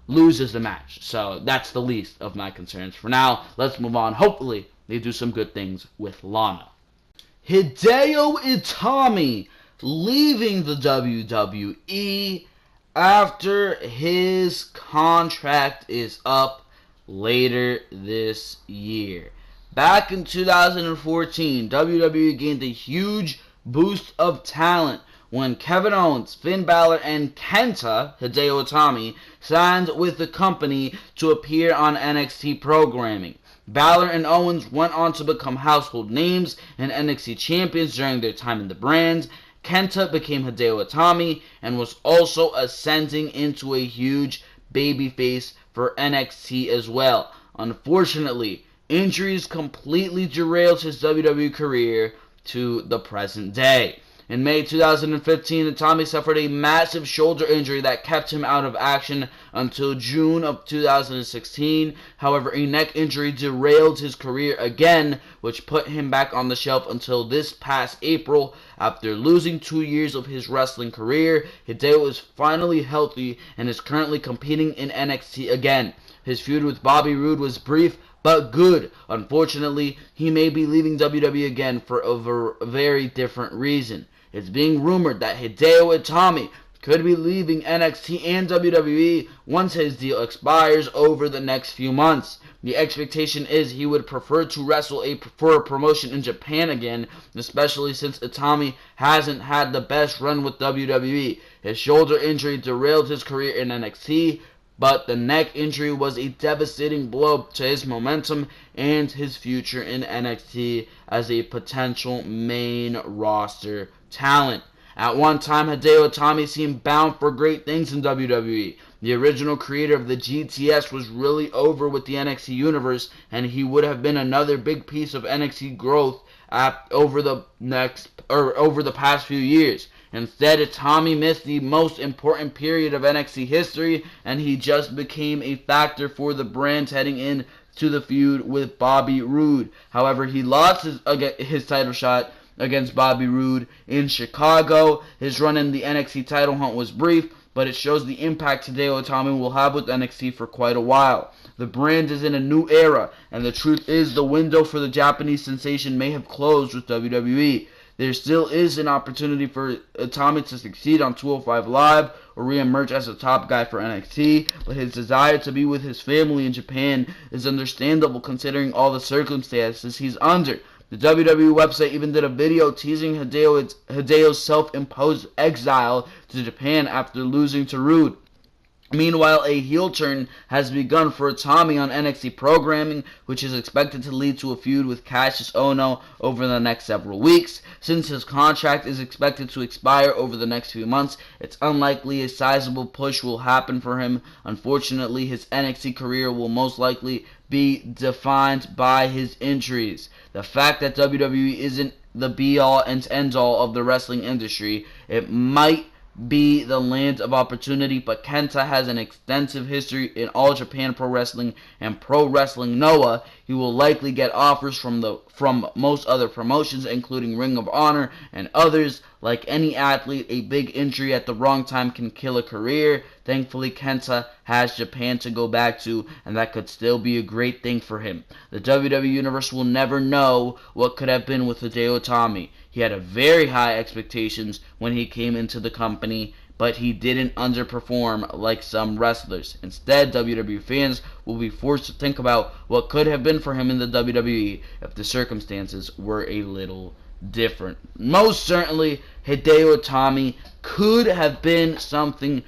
loses the match. So that's the least of my concerns. For now, let's move on. Hopefully they do some good things with Lana. Hideo Itami leaving the WWE after his contract is up later this year. Back in 2014, WWE gained a huge boost of talent when Kevin Owens, Finn Balor, and Kenta, Hideo Itami, signed with the company to appear on NXT programming. Balor and Owens went on to become household names and NXT champions during their time in the brand. Kenta became Hideo Itami and was also ascending into a huge babyface for NXT as well. Unfortunately, injuries completely derailed his WWE career to the present day. In May 2015, Itami suffered a massive shoulder injury that kept him out of action until June of 2016. However, a neck injury derailed his career again, which put him back on the shelf until this past April. After losing 2 years of his wrestling career, Hideo is finally healthy and is currently competing in NXT again. His feud with Bobby Roode was brief but good. Unfortunately, he may be leaving WWE again for a very different reason. It's being rumored that Hideo Itami could be leaving NXT and WWE once his deal expires over the next few months. The expectation is he would prefer to wrestle for a promotion in Japan again, especially since Itami hasn't had the best run with WWE. His shoulder injury derailed his career in NXT, but the neck injury was a devastating blow to his momentum and his future in NXT as a potential main roster talent. At one time, Hideo Itami seemed bound for great things in WWE. The original creator of the GTS was really over with the NXT universe, and he would have been another big piece of NXT growth over the past few years. Instead, Itami missed the most important period of NXT history, and he just became a factor for the brand heading in to the feud with Bobby Roode. However, he lost his title shot against Bobby Roode in Chicago. His run in the NXT title hunt was brief, but it shows the impact Hideo Itami will have with NXT for quite a while. The brand is in a new era, and the truth is the window for the Japanese sensation may have closed with WWE. There still is an opportunity for Itami to succeed on 205 Live or re-emerge as a top guy for NXT, but his desire to be with his family in Japan is understandable considering all the circumstances he's under. The WWE website even did a video teasing Hideo's self-imposed exile to Japan after losing to Roode. Meanwhile, a heel turn has begun for Itami on NXT programming, which is expected to lead to a feud with Cassius Ohno over the next several weeks. Since his contract is expected to expire over the next few months, it's unlikely a sizable push will happen for him. Unfortunately, his NXT career will most likely be defined by his injuries. The fact that WWE isn't the be-all and end-all of the wrestling industry, it might be the land of opportunity, but Kenta has an extensive history in All Japan Pro Wrestling and Pro Wrestling Noah. He will likely get offers from most other promotions, including Ring of Honor and others. Like any athlete, a big injury at the wrong time can kill a career. Thankfully, Kenta has Japan to go back to, and that could still be a great thing for him. The WWE Universe will never know what could have been with Hideo Itami. He had a very high expectations when he came into the company, but he didn't underperform like some wrestlers. Instead, WWE fans will be forced to think about what could have been for him in the WWE if the circumstances were a little different. Most certainly, Hideo Itami could have been something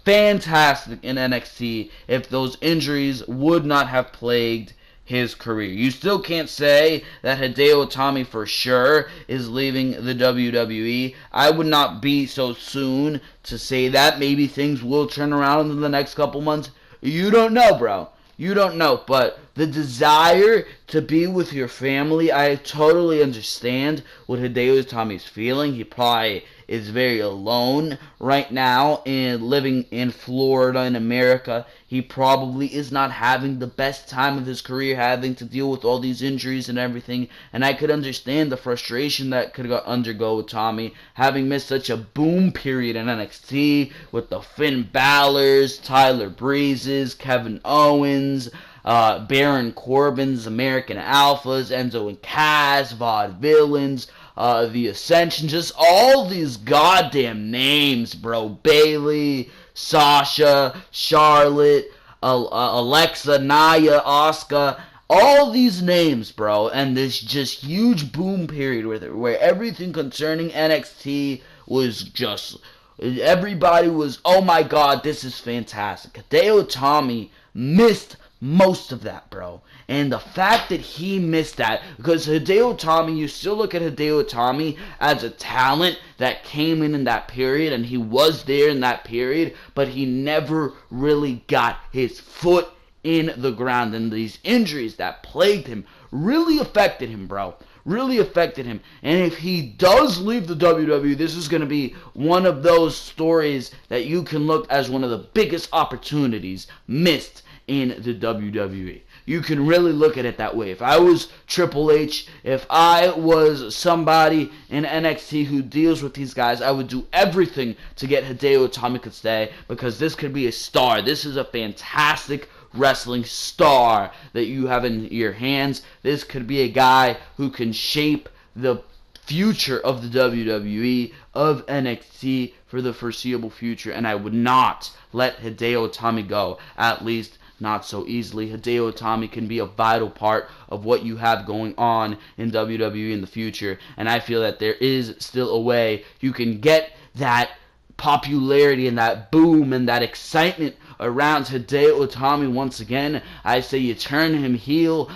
fantastic in NXT if those injuries would not have plagued his career. You still can't say that Hideo Itami for sure is leaving the WWE. I would not be so soon to say that. Maybe things will turn around in the next couple months. You don't know, bro. You don't know, but the desire to be with your family, I totally understand what Hideo Itami's feeling. He probably is very alone right now and living in Florida in America. He probably is not having the best time of his career, having to deal with all these injuries and everything. And I could understand the frustration that could undergo Itami, having missed such a boom period in NXT with the Finn Balor's, Tyler Breezes, Kevin Owens, Baron Corbin's, American Alphas, Enzo and Cass, Vaudevillains, The Ascension, just all these goddamn names, bro. Bayley, Sasha, Charlotte, Alexa, Nia, Asuka, all these names, bro, and this just huge boom period with it, where everything concerning NXT was just, everybody was, oh my god, this is fantastic. Hideo Itami missed most of that, bro. And the fact that he missed that, because Hideo Itami, you still look at Hideo Itami as a talent that came in that period, and he was there in that period, but he never really got his foot in the ground, and these injuries that plagued him really affected him, bro. Really affected him. And if he does leave the WWE, this is going to be one of those stories that you can look as one of the biggest opportunities missed in the WWE. You can really look at it that way. If I was Triple H, if I was somebody in NXT who deals with these guys, I would do everything to get Hideo Itami to stay, because this could be a star. This is a fantastic wrestling star that you have in your hands. This could be a guy who can shape the future of the WWE, of NXT for the foreseeable future, and I would not let Hideo Itami go, at least not so easily. Hideo Itami can be a vital part of what you have going on in WWE in the future, and I feel that there is still a way you can get that popularity and that boom and that excitement around Hideo Itami once again. I say you turn him heel,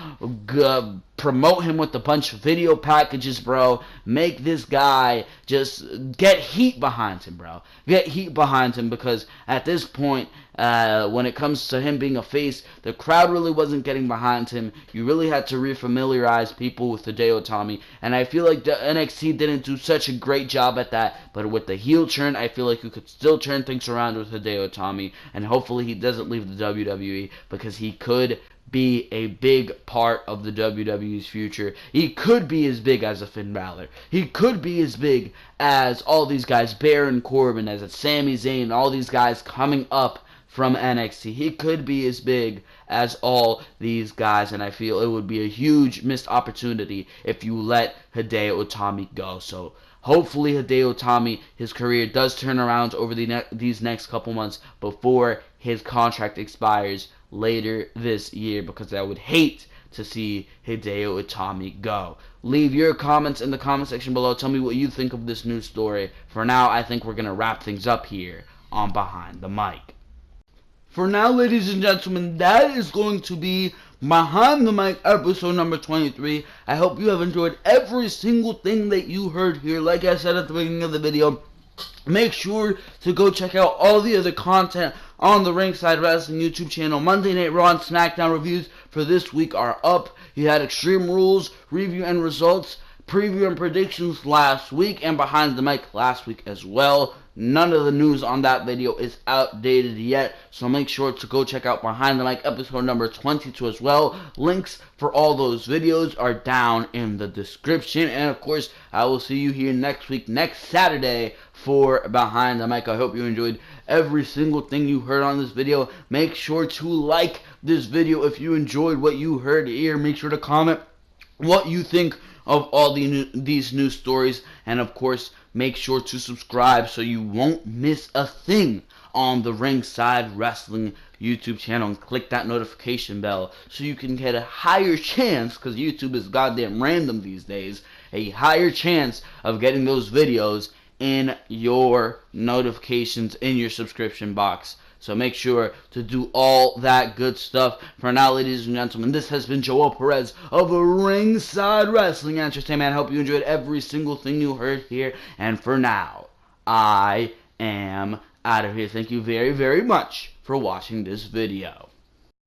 promote him with a bunch of video packages, bro. Make this guy just get heat behind him, bro. Get heat behind him, because at this point, when it comes to him being a face, the crowd really wasn't getting behind him. You really had to refamiliarize people with Hideo Itami, and I feel like the NXT didn't do such a great job at that, but with the heel turn, I feel like you could still turn things around with Hideo Itami, and hopefully he doesn't leave the WWE, because he could be a big part of the WWE's future. He could be as big as a Finn Balor. He could be as big as all these guys, Baron Corbin, as a Sami Zayn, all these guys coming up from NXT. He could be as big as all these guys, and I feel it would be a huge missed opportunity if you let Hideo Itami go. So hopefully Hideo Itami, his career does turn around over these next couple months before his contract expires later this year, because I would hate to see Hideo Itami go. Leave your comments in the comment section below. Tell me what you think of this news story. For now, I think we're going to wrap things up here on Behind the Mic. for now, ladies and gentlemen, that is going to be Behind the Mic episode number 23. I hope you have enjoyed every single thing that you heard here. Like I said at the beginning of the video, make sure to go check out all the other content on the Ringside Wrestling YouTube channel. Monday Night Raw and Smackdown reviews for this week are up. You had Extreme Rules, review and results, preview and predictions last week, and Behind the Mic last week as well. None of the news on that video is outdated yet, so make sure to go check out Behind the Mic episode number 22 as well. Links for all those videos are down in the description, and of course, I will see you here next week, next Saturday, for Behind the Mic. I hope you enjoyed every single thing you heard on this video. Make sure to like this video if you enjoyed what you heard here. Make sure to comment what you think of all these news stories, and of course, make sure to subscribe so you won't miss a thing on the Ringside Wrestling YouTube channel, and click that notification bell so you can get a higher chance, because YouTube is goddamn random these days, a higher chance of getting those videos in your notifications in your subscription box. So make sure to do all that good stuff. For now, ladies and gentlemen, this has been Joel Perez of Ringside Wrestling Entertainment. I hope you enjoyed every single thing you heard here. And for now, I am out of here. Thank you very, very much for watching this video.